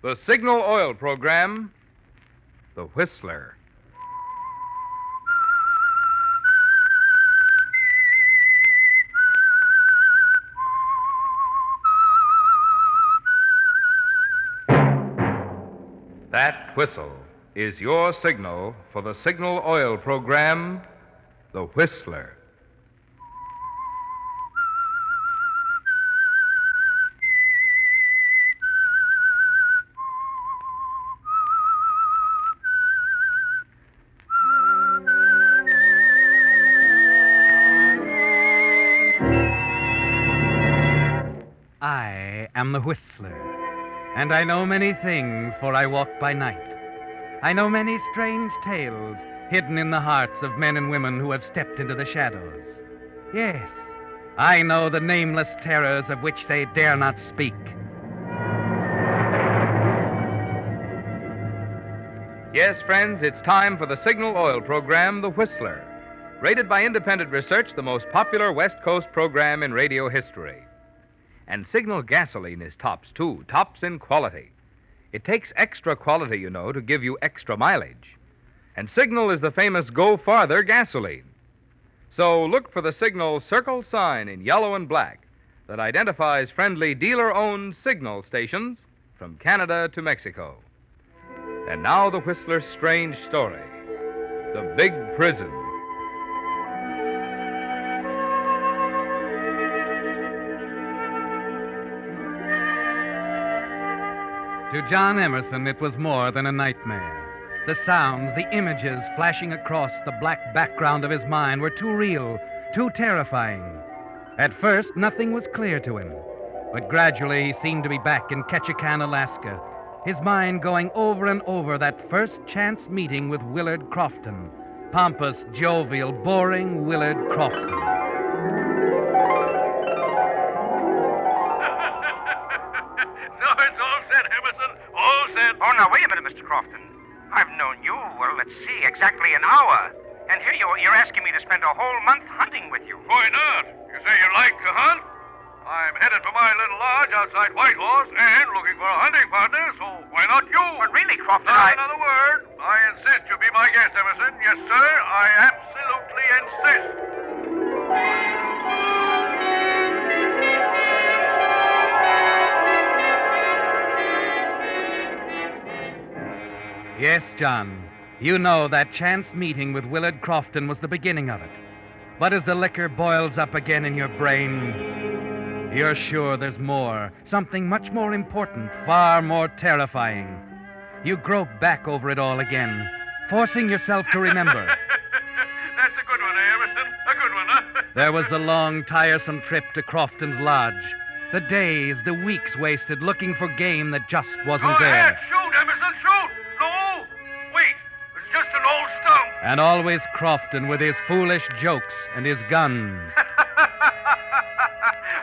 The Signal Oil Program, The Whistler. That whistle is your signal for the Signal Oil Program, The Whistler. I am the Whistler, and I know many things, for I walk by night. I know many strange tales hidden in the hearts of men and women who have stepped into the shadows. Yes, I know the nameless terrors of which they dare not speak. Yes, friends, it's time for the Signal Oil Program, The Whistler. Rated by independent research, the most popular West Coast program in radio history. And Signal gasoline is tops, too. Tops in quality. It takes extra quality, you know, to give you extra mileage. And Signal is the famous Go Farther gasoline. So look for the Signal circle sign in yellow and black that identifies friendly dealer-owned Signal stations from Canada to Mexico. And now the Whistler's strange story. The Big Prison. To John Emerson, it was more than a nightmare. The sounds, the images flashing across the black background of his mind were too real, too terrifying. At first, nothing was clear to him, but gradually he seemed to be back in Ketchikan, Alaska, his mind going over and over that first chance meeting with Willard Crofton. Pompous, jovial, boring Willard Crofton. Oh, now, wait a minute, Mr. Crofton. I've known you, well, let's see, exactly an hour. And here you're asking me to spend a whole month hunting with you. Why not? You say you like to hunt? I'm headed for my little lodge outside Whitehorse and looking for a hunting partner, so why not you? But really, Crofton, Not another word. I insist you be my guest, Emerson. Yes, sir, I absolutely insist. Yes, John, you know that chance meeting with Willard Crofton was the beginning of it. But as the liquor boils up again in your brain, you're sure there's more, something much more important, far more terrifying. You grope back over it all again, forcing yourself to remember. That's a good one, Emerson. A good one, huh? There was the long, tiresome trip to Crofton's lodge. The days, the weeks wasted looking for game that just wasn't Go there. ahead, shoot, Emerson, shoot. No, wait. It's just an old stump. And always Crofton with his foolish jokes and his guns.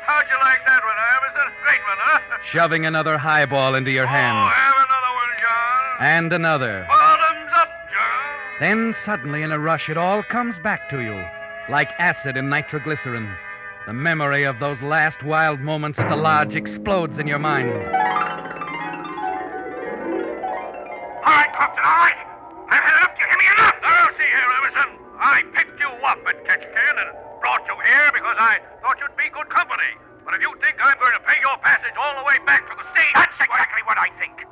How'd you like that one, Emerson? Great one, huh? Shoving another highball into your Oh, hand. have another one, John. And another. Bottoms up, John. Then suddenly in a rush it all comes back to you, like acid in nitroglycerin. The memory of those last wild moments at the lodge explodes in your mind. All right, Crofton, all right. I've had enough. You hear me enough? Now, see here, Emerson. I picked you up at Ketchikan and brought you here because I thought you'd be good company. But if you think I'm going to pay your passage all the way back to the stage... That's exactly what I think.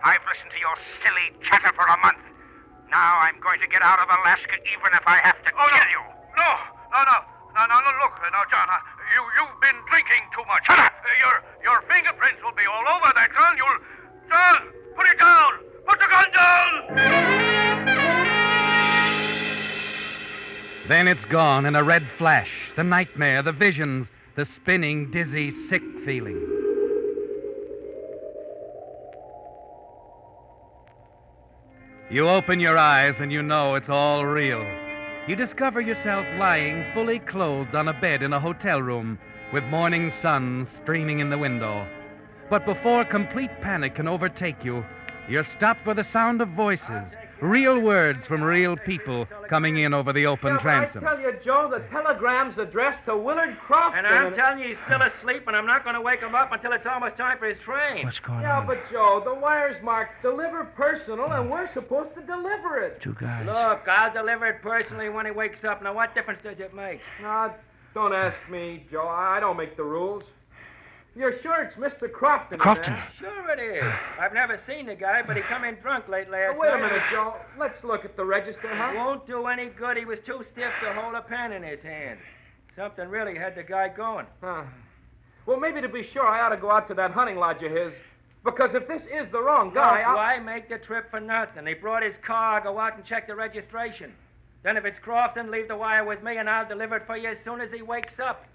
I've listened to your silly chatter for a month. Now I'm going to get out of Alaska even if I have to kill you. No, look, John, you've been drinking too much. Shut up! Your fingerprints will be all over that gun. John, put it down! Put the gun down! Then it's gone in a red flash. The nightmare, the visions, the spinning, dizzy, sick feeling. You open your eyes and you know it's all real. You discover yourself lying fully clothed on a bed in a hotel room with morning sun streaming in the window. But before complete panic can overtake you, you're stopped by the sound of voices, Real words from real people coming in over the open transom. I tell you, Joe, the telegram's addressed to Willard Crofton. And I'm telling you, he's still asleep, and I'm not going to wake him up until it's almost time for his train. What's going on? Yeah, but, Joe, the wire's marked deliver personal, and we're supposed to deliver it. Two guys. Look, I'll deliver it personally when he wakes up. Now, what difference does it make? Don't ask me, Joe. I don't make the rules. You're sure it's Mr. Crofton? Crofton? Sure it is. I've never seen the guy, but he come in drunk late last night. Wait a minute, Joe. Let's look at the register, It huh? won't do any good. He was too stiff to hold a pen in his hand. Something really had the guy going. Well, maybe to be sure, I ought to go out to that hunting lodge of his. Because if this is the wrong guy, Why make the trip for nothing? He brought his car. Go out and check the registration. Then if it's Crofton, leave the wire with me, and I'll deliver it for you as soon as he wakes up.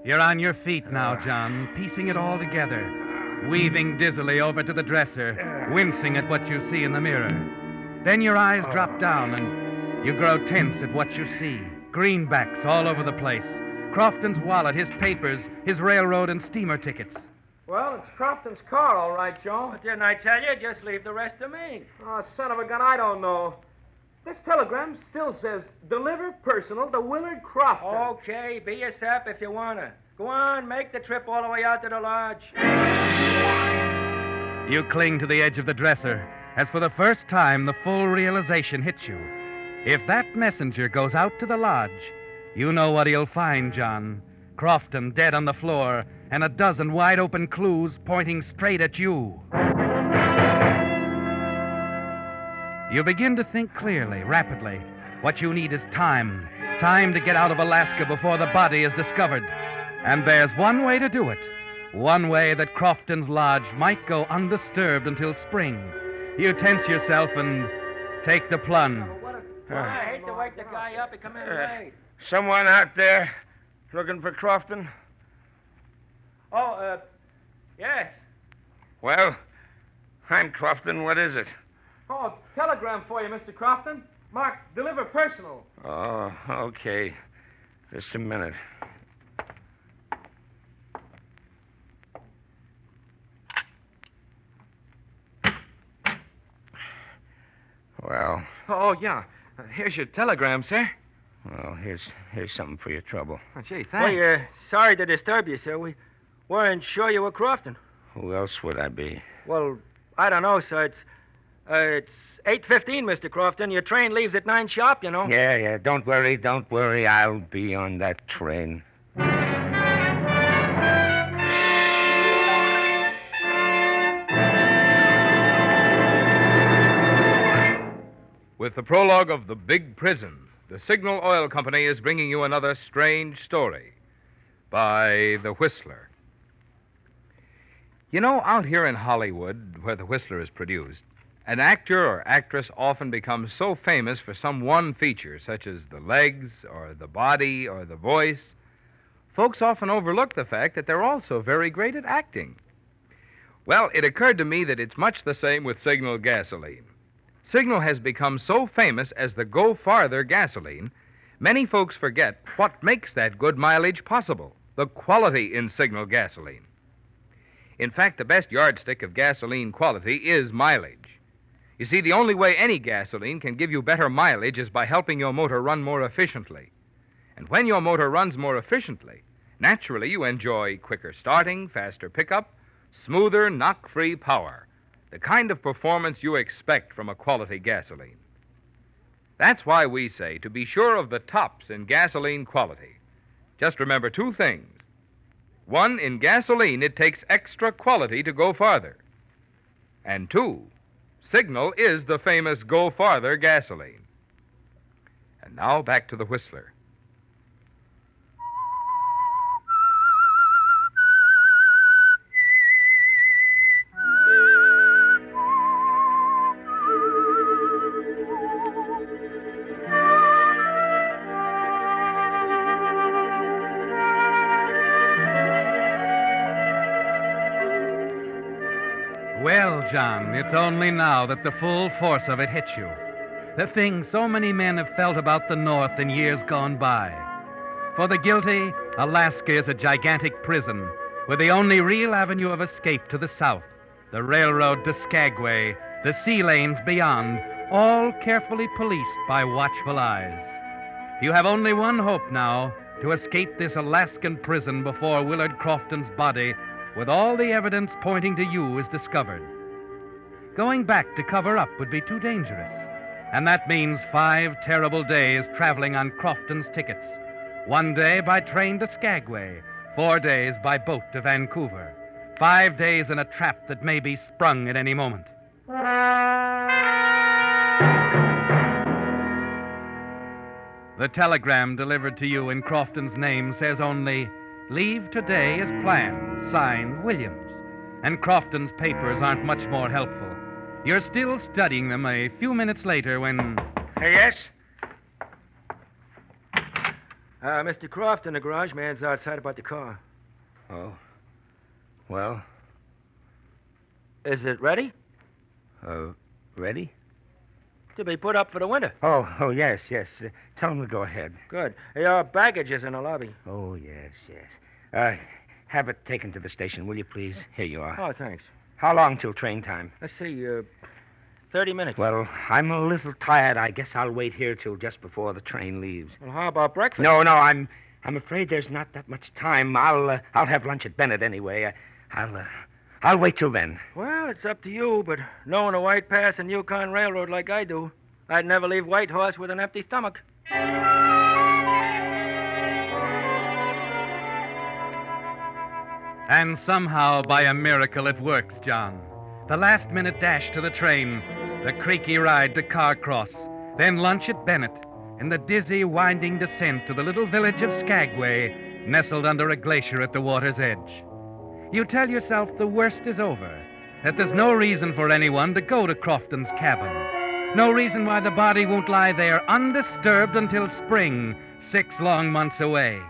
You're on your feet now, John, piecing it all together, weaving dizzily over to the dresser, wincing at what you see in the mirror. Then your eyes drop down and you grow tense at what you see. Greenbacks all over the place. Crofton's wallet, his papers, his railroad and steamer tickets. Well, it's Crofton's car, all right, Joe. But didn't I tell you? Just leave the rest to me. Oh, son of a gun, I don't know. This telegram still says, deliver personal to Willard Crofton. Okay, be a sap if you want to. Go on, make the trip all the way out to the lodge. You cling to the edge of the dresser as for the first time the full realization hits you. If that messenger goes out to the lodge, you know what he'll find, John. Crofton dead on the floor and a dozen wide-open clues pointing straight at you. You begin to think clearly, rapidly. What you need is time. Time to get out of Alaska before the body is discovered. And there's one way to do it. One way that Crofton's lodge might go undisturbed until spring. You tense yourself and take the plunge. I hate to wake the guy up. He come in late. Someone out there looking for Crofton? Yes. Well, I'm Crofton. What is it? Oh, telegram for you, Mr. Crofton. Marked, deliver personal. Oh, okay. Just a minute. Well. Oh, yeah. Here's your telegram, sir. Well, here's something for your trouble. Oh, gee, thanks. Well, sorry to disturb you, sir. We weren't sure you were Crofton. Who else would I be? Well, I don't know, sir. It's 8:15, Mr. Crofton. Your train leaves at 9 sharp, you know. Yeah. Don't worry. I'll be on that train. With the prologue of The Big Prison, the Signal Oil Company is bringing you another strange story by The Whistler. You know, out here in Hollywood, where The Whistler is produced, an actor or actress often becomes so famous for some one feature, such as the legs or the body or the voice, folks often overlook the fact that they're also very great at acting. Well, it occurred to me that it's much the same with Signal gasoline. Signal has become so famous as the Go Farther gasoline, many folks forget what makes that good mileage possible, the quality in Signal gasoline. In fact, the best yardstick of gasoline quality is mileage. You see, the only way any gasoline can give you better mileage is by helping your motor run more efficiently. And when your motor runs more efficiently, naturally you enjoy quicker starting, faster pickup, smoother, knock-free power. The kind of performance you expect from a quality gasoline. That's why we say to be sure of the tops in gasoline quality, just remember two things. One, in gasoline, it takes extra quality to go farther. And two, Signal is the famous Go Farther gasoline. And now back to the Whistler. Well, John, it's only now that the full force of it hits you. The thing so many men have felt about the North in years gone by. For the guilty, Alaska is a gigantic prison, with the only real avenue of escape to the south, the railroad to Skagway, the sea lanes beyond, all carefully policed by watchful eyes. You have only one hope now, to escape this Alaskan prison before Willard Crofton's body, with all the evidence pointing to you, is discovered. Going back to cover up would be too dangerous, and that means 5 terrible days traveling on Crofton's tickets. 1 day by train to Skagway, 4 days by boat to Vancouver. 5 days in a trap that may be sprung at any moment. The telegram delivered to you in Crofton's name says only, "Leave today as planned, signed Williams." And Crofton's papers aren't much more helpful. You're still studying them a few minutes later when... Yes? Mr. Crofton, the garage man's outside about the car. Oh. Well, Is it ready? ready? To be put up for the winter. Oh, yes. Tell him to go ahead. Good. Your baggage is in the lobby. Oh, yes. Have it taken to the station, will you, please? Here you are. Oh, thanks. How long till train time? Let's see, 30 minutes. Well, I'm a little tired. I guess I'll wait here till just before the train leaves. Well, how about breakfast? No, I'm afraid there's not that much time. I'll have lunch at Bennett anyway. I'll wait till then. Well, it's up to you, but knowing the White Pass and Yukon Railroad like I do, I'd never leave Whitehorse with an empty stomach. And somehow, by a miracle, it works, John. The last-minute dash to the train, the creaky ride to Carcross, then lunch at Bennett, and the dizzy, winding descent to the little village of Skagway, nestled under a glacier at the water's edge. You tell yourself the worst is over, that there's no reason for anyone to go to Crofton's cabin, no reason why the body won't lie there undisturbed until spring, 6 long months away.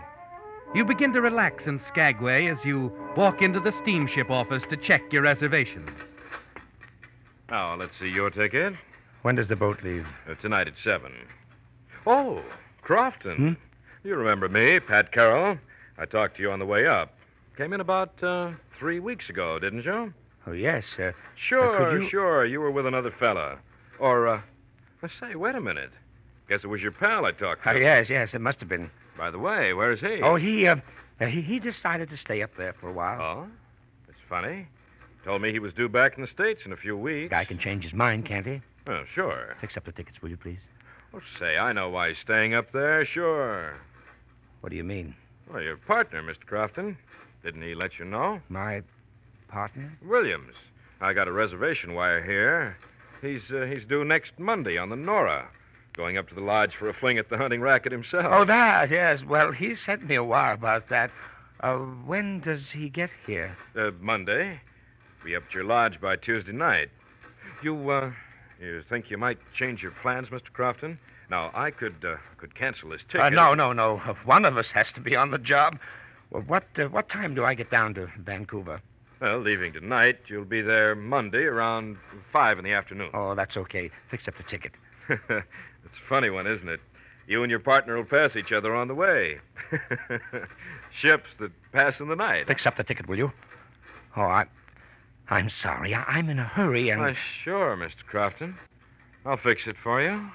You begin to relax in Skagway as you walk into the steamship office to check your reservations. Now, let's see your ticket. When does the boat leave? Tonight at 7. Oh, Crofton. You remember me, Pat Carroll. I talked to you on the way up. Came in about 3 weeks ago, didn't you? Oh, yes. Sure. You were with another fella. Or, say, wait a minute. Guess it was your pal I talked to. Yes, it must have been. By the way, where's he? Oh, he decided to stay up there for a while. Oh? That's funny. Told me he was due back in the States in a few weeks. Guy can change his mind, can't he? Oh, sure. Fix up the tickets, will you, please? Oh, say, I know why he's staying up there, sure. What do you mean? Well, your partner, Mr. Crofton. Didn't he let you know? My partner? Williams. I got a reservation wire here. He's due next Monday on the Nora. Going up to the lodge for a fling at the hunting racket himself. Oh, that, yes. Well, he sent me a wire about that. When does he get here? Monday. Be up at your lodge by Tuesday night. You think you might change your plans, Mr. Crofton? Now, I could cancel this ticket. No. One of us has to be on the job. Well, what time do I get down to Vancouver? Well, leaving tonight, you'll be there Monday around 5 in the afternoon. Oh, that's okay. Fix up the ticket. It's a funny one, isn't it? You and your partner will pass each other on the way. Ships that pass in the night. Fix up the ticket, will you? Oh, I'm sorry. I'm in a hurry and... Sure, Mr. Crofton. I'll fix it for you.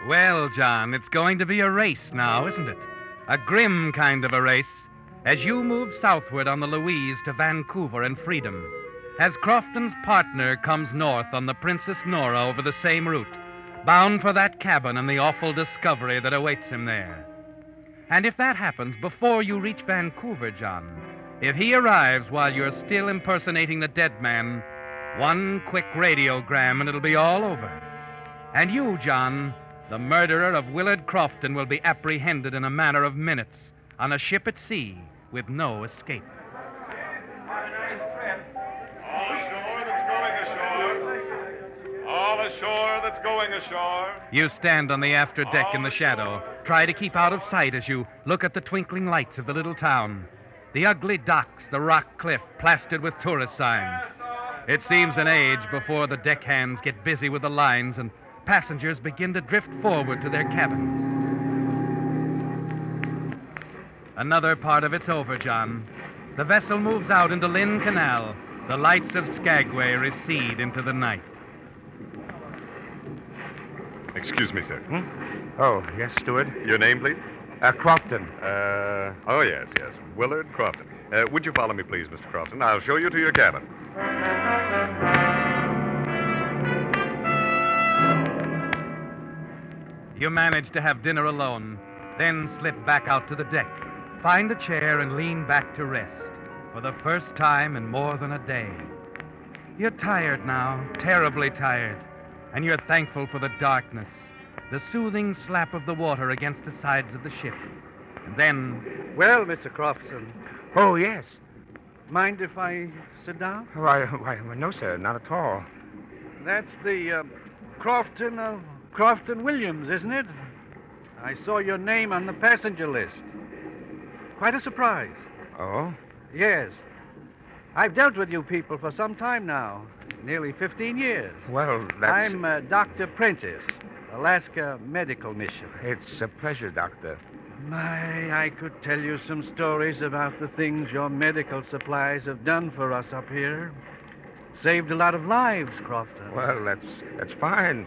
Well, John, it's going to be a race now, isn't it? A grim kind of a race, as you move southward on the Louise to Vancouver and freedom, as Crofton's partner comes north on the Princess Nora over the same route, bound for that cabin and the awful discovery that awaits him there. And if that happens before you reach Vancouver, John, if he arrives while you're still impersonating the dead man, one quick radiogram and it'll be all over. And you, John, the murderer of Willard Crofton, will be apprehended in a matter of minutes on a ship at sea with no escape. All ashore that's going ashore. You stand on the after deck in the shadow. Try to keep out of sight as you look at the twinkling lights of the little town. The ugly docks, the rock cliff plastered with tourist signs. It seems an age before the deckhands get busy with the lines and passengers begin to drift forward to their cabins. Another part of it's over, John. The vessel moves out into Lynn Canal. The lights of Skagway recede into the night. Excuse me, sir. Oh, yes, steward. Your name, please? Crofton. Oh, yes. Willard Crofton. Would you follow me, please, Mr. Crofton? I'll show you to your cabin. You manage to have dinner alone, then slip back out to the deck, find a chair, and lean back to rest for the first time in more than a day. You're tired now, terribly tired, and you're thankful for the darkness, the soothing slap of the water against the sides of the ship. And then... Well, Mr. Crofton, Oh, yes. mind if I sit down? Why, no, sir, not at all. That's the Crofton Williams, isn't it? I saw your name on the passenger list. Quite a surprise. Oh? Yes. I've dealt with you people for some time now. Nearly 15 years. Well, that's... I'm Dr. Prentice, Alaska Medical Mission. It's a pleasure, Doctor. My, I could tell you some stories about the things your medical supplies have done for us up here. Saved a lot of lives, Crofton. Well, that's fine.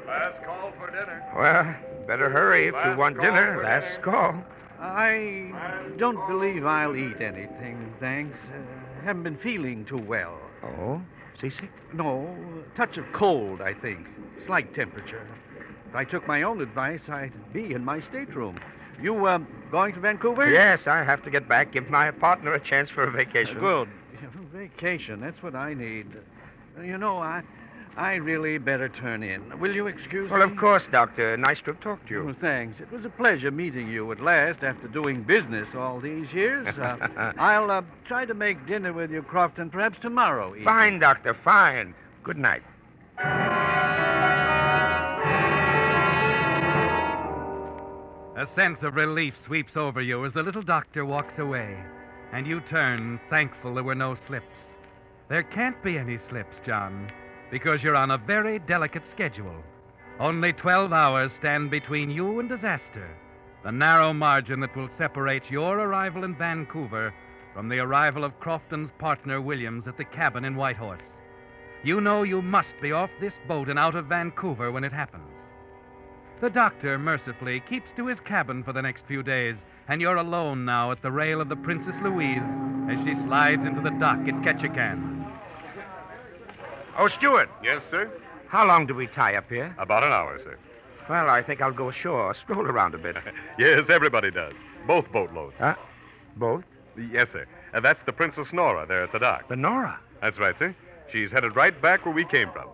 Last call for dinner. Well, better hurry if you Last want call dinner. for Last dinner. call. I don't believe I'll eat anything, thanks. Haven't been feeling too well. Oh? Seasick? No, a touch of cold, I think. Slight temperature. If I took my own advice, I'd be in my stateroom. You, going to Vancouver? Yes, I have to get back. Give my partner a chance for a vacation. Good. Vacation, that's what I need. You know, I really better turn in. Will you excuse me? Well, of course, Doctor. Nice to have talked to you. Oh, thanks. It was a pleasure meeting you at last after doing business all these years. I'll try to make dinner with you, Crofton, perhaps tomorrow evening. Fine, Doctor, fine. Good night. A sense of relief sweeps over you as the little doctor walks away, and you turn, thankful there were no slips. There can't be any slips, John, because you're on a very delicate schedule. Only 12 hours stand between you and disaster, the narrow margin that will separate your arrival in Vancouver from the arrival of Crofton's partner, Williams, at the cabin in Whitehorse. You know you must be off this boat and out of Vancouver when it happens. The doctor, mercifully, keeps to his cabin for the next few days, and you're alone now at the rail of the Princess Louise as she slides into the dock at Ketchikan. Oh, Stewart. Yes, sir? How long do we tie up here? About an hour, sir. Well, I think I'll go ashore, stroll around a bit. Yes, everybody does. Both boatloads. Huh? Both? Yes, sir. That's the Princess Nora there at the dock. The Nora? That's right, sir. She's headed right back where we came from.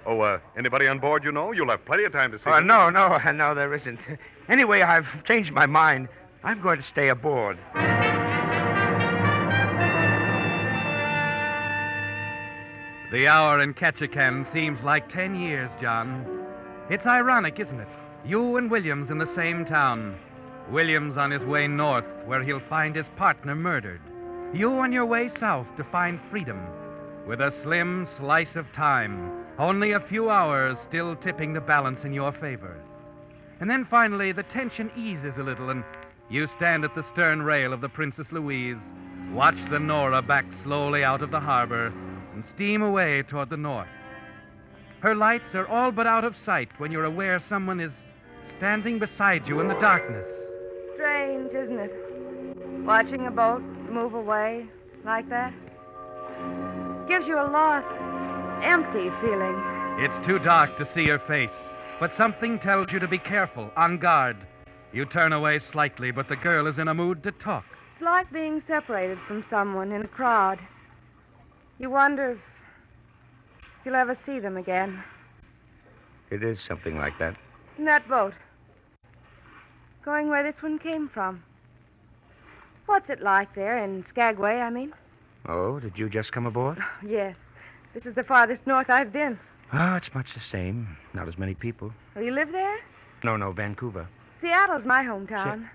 Oh, anybody on board you know? You'll have plenty of time to see them. No, there isn't. Anyway, I've changed my mind. I'm going to stay aboard. The hour in Ketchikan seems like 10 years, John. It's ironic, isn't it? You and Williams in the same town. Williams on his way north, where he'll find his partner murdered. You on your way south to find freedom, with a slim slice of time, only a few hours still tipping the balance in your favor. And then finally, the tension eases a little, and you stand at the stern rail of the Princess Louise, watch the Nora back slowly out of the harbor, and steam away toward the north. Her lights are all but out of sight when you're aware someone is standing beside you in the darkness. Strange, isn't it? Watching a boat move away like that. Gives you a lost, empty feeling. It's too dark to see her face, but something tells you to be careful, on guard. You turn away slightly, but the girl is in a mood to talk. It's like being separated from someone in a crowd. You wonder if you'll ever see them again. It is something like that. In that boat. Going where this one came from. What's it like there in Skagway, I mean? Oh, did you just come aboard? Yes. This is the farthest north I've been. Oh, it's much the same. Not as many people. Oh, you live there? No, Vancouver. Seattle's my hometown.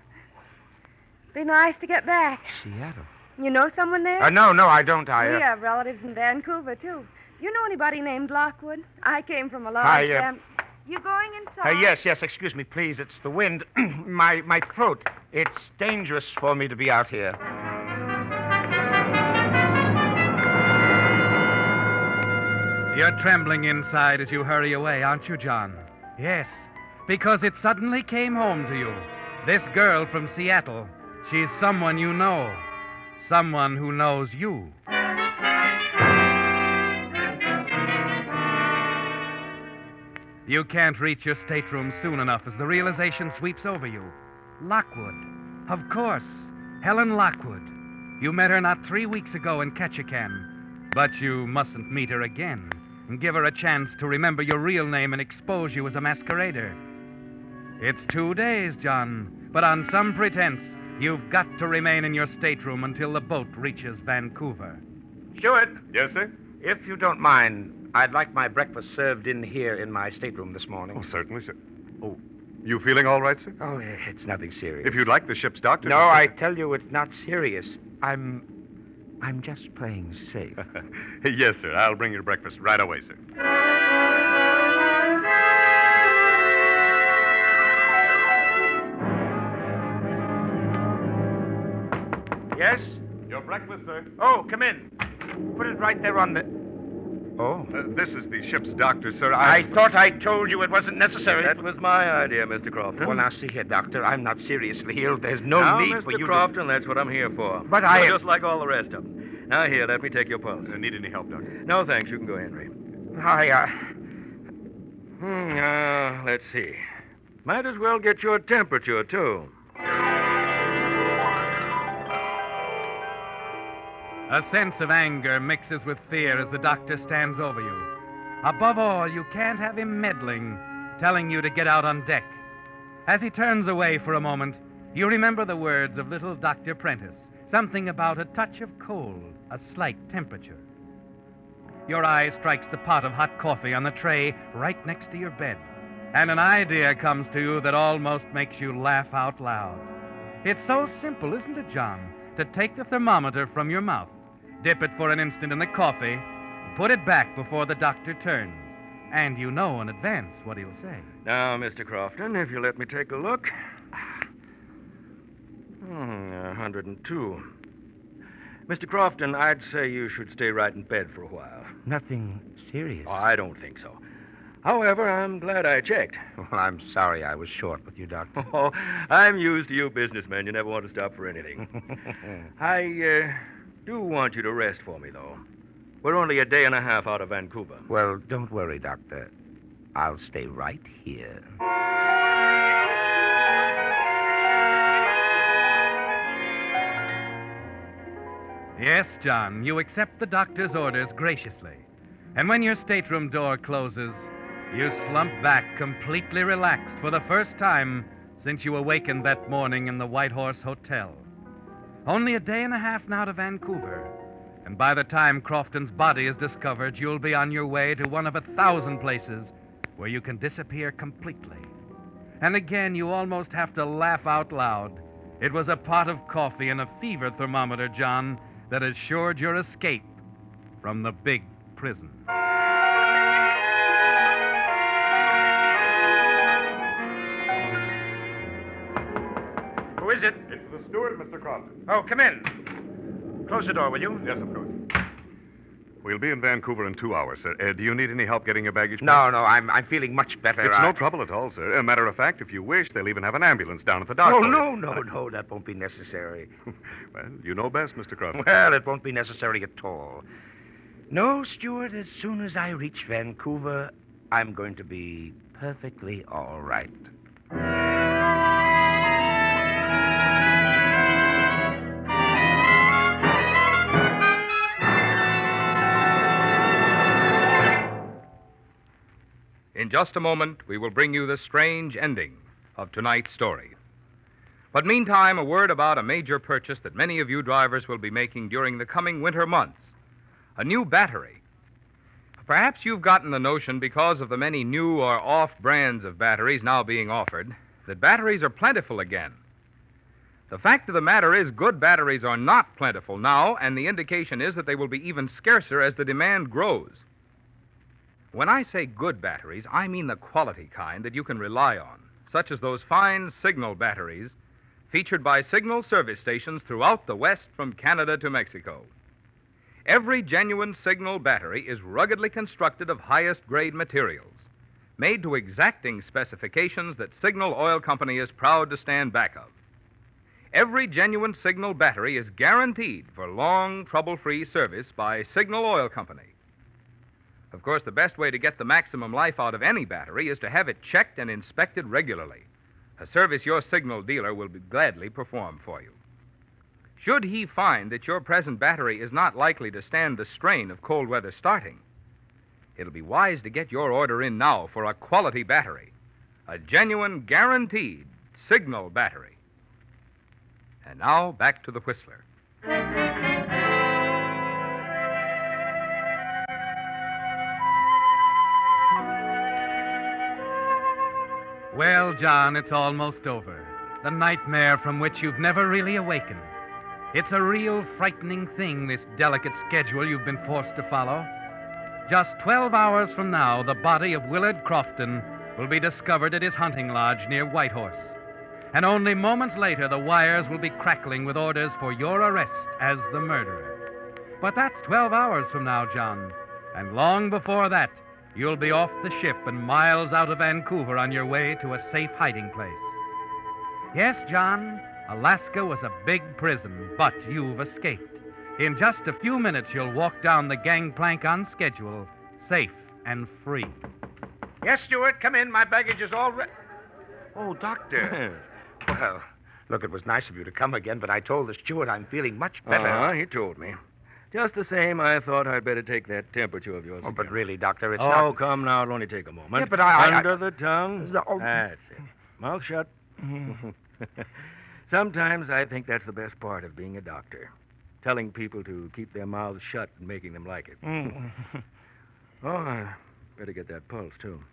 Be nice to get back. Seattle? You know someone there? No, I don't. We have relatives in Vancouver, too. You know anybody named Lockwood? I came from a large You going inside? Yes, excuse me, please. It's the wind. my throat. It's dangerous for me to be out here. You're trembling inside as you hurry away, aren't you, John? Yes, because it suddenly came home to you. This girl from Seattle, she's someone you know. Someone who knows you. You can't reach your stateroom soon enough as the realization sweeps over you. Lockwood. Of course. Helen Lockwood. You met her not 3 weeks ago in Ketchikan. But you mustn't meet her again and give her a chance to remember your real name and expose you as a masquerader. It's 2 days, John, but on some pretense, you've got to remain in your stateroom until the boat reaches Vancouver. Stewart. Yes, sir? If you don't mind, I'd like my breakfast served in here in my stateroom this morning. Oh, certainly, sir. Oh, you feeling all right, sir? Oh, it's nothing serious. If you'd like the ship's doctor... No, I tell you, it's not serious. I'm just playing safe. Yes, sir. I'll bring your breakfast right away, sir. Yes? Your breakfast, sir. Oh, come in. Put it right there on the... Oh. This is the ship's doctor, sir. I thought I told you it wasn't necessary. That was my idea, Mr. Crofton. Well, now, see here, Doctor. I'm not seriously ill. There's no now, need Mr. for you Crofton, that's what I'm here for. But You're just like all the rest of them. Now, here, let me take your pulse. Need any help, Doctor? No, thanks. You can go, Henry. Let's see. Might as well get your temperature, too. A sense of anger mixes with fear as the doctor stands over you. Above all, you can't have him meddling, telling you to get out on deck. As he turns away for a moment, you remember the words of little Dr. Prentice, something about a touch of cold, a slight temperature. Your eye strikes the pot of hot coffee on the tray right next to your bed, and an idea comes to you that almost makes you laugh out loud. It's so simple, isn't it, John, to take the thermometer from your mouth, dip it for an instant in the coffee, put it back before the doctor turns, and you know in advance what he'll say. Now, Mr. Crofton, if you let me take a look. 102. Mr. Crofton, I'd say you should stay right in bed for a while. Nothing serious. Oh, I don't think so. However, I'm glad I checked. Well, I'm sorry I was short with you, Doctor. Oh, I'm used to you businessmen. You never want to stop for anything. I do want you to rest for me, though. We're only a day and a half out of Vancouver. Well, don't worry, Doctor. I'll stay right here. Yes, John, you accept the doctor's orders graciously. And when your stateroom door closes, you slump back completely relaxed for the first time since you awakened that morning in the White Horse Hotel. Only a day and a half now to Vancouver. And by the time Crofton's body is discovered, you'll be on your way to one of 1,000 places where you can disappear completely. And again, you almost have to laugh out loud. It was a pot of coffee and a fever thermometer, John, that assured your escape from the big prison. Who is it? It's the steward, Mr. Crofton. Oh, come in. Close the door, will you? Yes, of course. We'll be in Vancouver in 2 hours, sir. Do you need any help getting your baggage? No, I'm feeling much better. It's no trouble at all, sir. A matter of fact, if you wish, they'll even have an ambulance down at the dock. Oh, for you. no, that won't be necessary. Well, you know best, Mr. Crofton. Well, it won't be necessary at all. No, Stuart, as soon as I reach Vancouver, I'm going to be perfectly all right. In just a moment, we will bring you the strange ending of tonight's story. But meantime, a word about a major purchase that many of you drivers will be making during the coming winter months. A new battery. Perhaps you've gotten the notion, because of the many new or off brands of batteries now being offered, that batteries are plentiful again. The fact of the matter is, good batteries are not plentiful now, and the indication is that they will be even scarcer as the demand grows. When I say good batteries, I mean the quality kind that you can rely on, such as those fine Signal batteries featured by Signal service stations throughout the West from Canada to Mexico. Every genuine Signal battery is ruggedly constructed of highest grade materials, made to exacting specifications that Signal Oil Company is proud to stand back of. Every genuine Signal battery is guaranteed for long, trouble-free service by Signal Oil Company. Of course, the best way to get the maximum life out of any battery is to have it checked and inspected regularly, a service your Signal dealer will gladly perform for you. Should he find that your present battery is not likely to stand the strain of cold weather starting, it'll be wise to get your order in now for a quality battery, a genuine, guaranteed Signal battery. And now, back to the Whistler. Well, John, it's almost over. The nightmare from which you've never really awakened. It's a real frightening thing, this delicate schedule you've been forced to follow. Just 12 hours from now, the body of Willard Crofton will be discovered at his hunting lodge near Whitehorse. And only moments later, the wires will be crackling with orders for your arrest as the murderer. But that's 12 hours from now, John. And long before that, you'll be off the ship and miles out of Vancouver on your way to a safe hiding place. Yes, John, Alaska was a big prison, but you've escaped. In just a few minutes, you'll walk down the gangplank on schedule, safe and free. Yes, Stewart, come in. My baggage is all ready. Oh, Doctor. Well, look, it was nice of you to come again, but I told the steward I'm feeling much better. He told me. Just the same, I thought I'd better take that temperature of yours. Oh, but really, Doctor, it's not... not... Oh, come now. It'll only take a moment. Yeah, but I... Under the tongue. That's it. Mouth shut. Sometimes I think that's the best part of being a doctor. Telling people to keep their mouths shut and making them like it. Oh, I better get that pulse, too.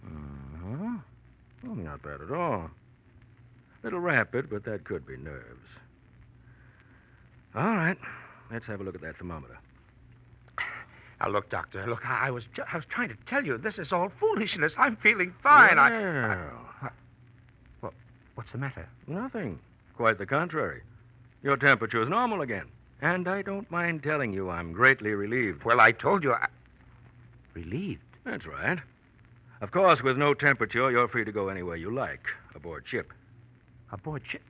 Oh, not bad at all. Little rapid, but that could be nerves. All right. Let's have a look at that thermometer. Now, look, Doctor, look, I was trying to tell you, this is all foolishness. I'm feeling fine. Well, what's the matter? Nothing. Quite the contrary. Your temperature is normal again. And I don't mind telling you I'm greatly relieved. Well, I told you Relieved? That's right. Of course, with no temperature, you're free to go anywhere you like, aboard ship. Aboard ship?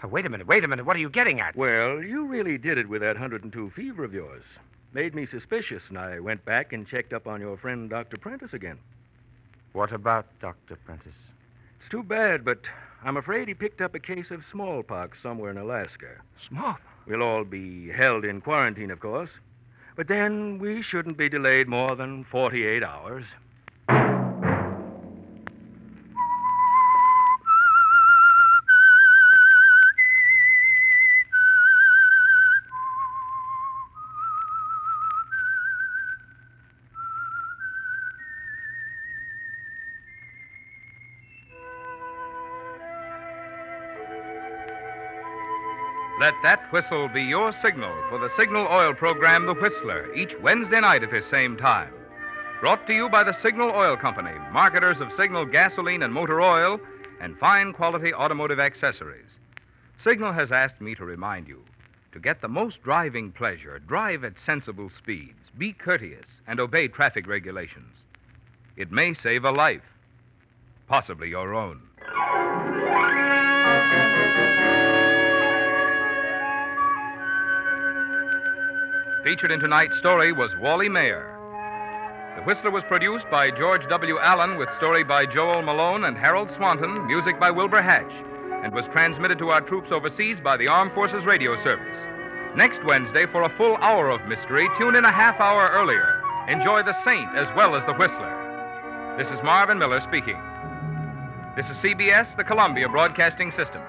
Wait a minute. What are you getting at? Well, you really did it with that 102 fever of yours. Made me suspicious, and I went back and checked up on your friend, Dr. Prentice, again. What about Dr. Prentice? It's too bad, but I'm afraid he picked up a case of smallpox somewhere in Alaska. Smallpox? We'll all be held in quarantine, of course. But then we shouldn't be delayed more than 48 hours. Let that whistle be your signal for the Signal Oil program, The Whistler, each Wednesday night at this same time. Brought to you by the Signal Oil Company, marketers of Signal gasoline and motor oil and fine quality automotive accessories. Signal has asked me to remind you, to get the most driving pleasure, drive at sensible speeds, be courteous, and obey traffic regulations. It may save a life, possibly your own. Featured in tonight's story was Wally Mayer. The Whistler was produced by George W. Allen with story by Joel Malone and Harold Swanton, music by Wilbur Hatch, and was transmitted to our troops overseas by the Armed Forces Radio Service. Next Wednesday, for a full hour of mystery, tune in a half hour earlier. Enjoy The Saint as well as The Whistler. This is Marvin Miller speaking. This is CBS, the Columbia Broadcasting System.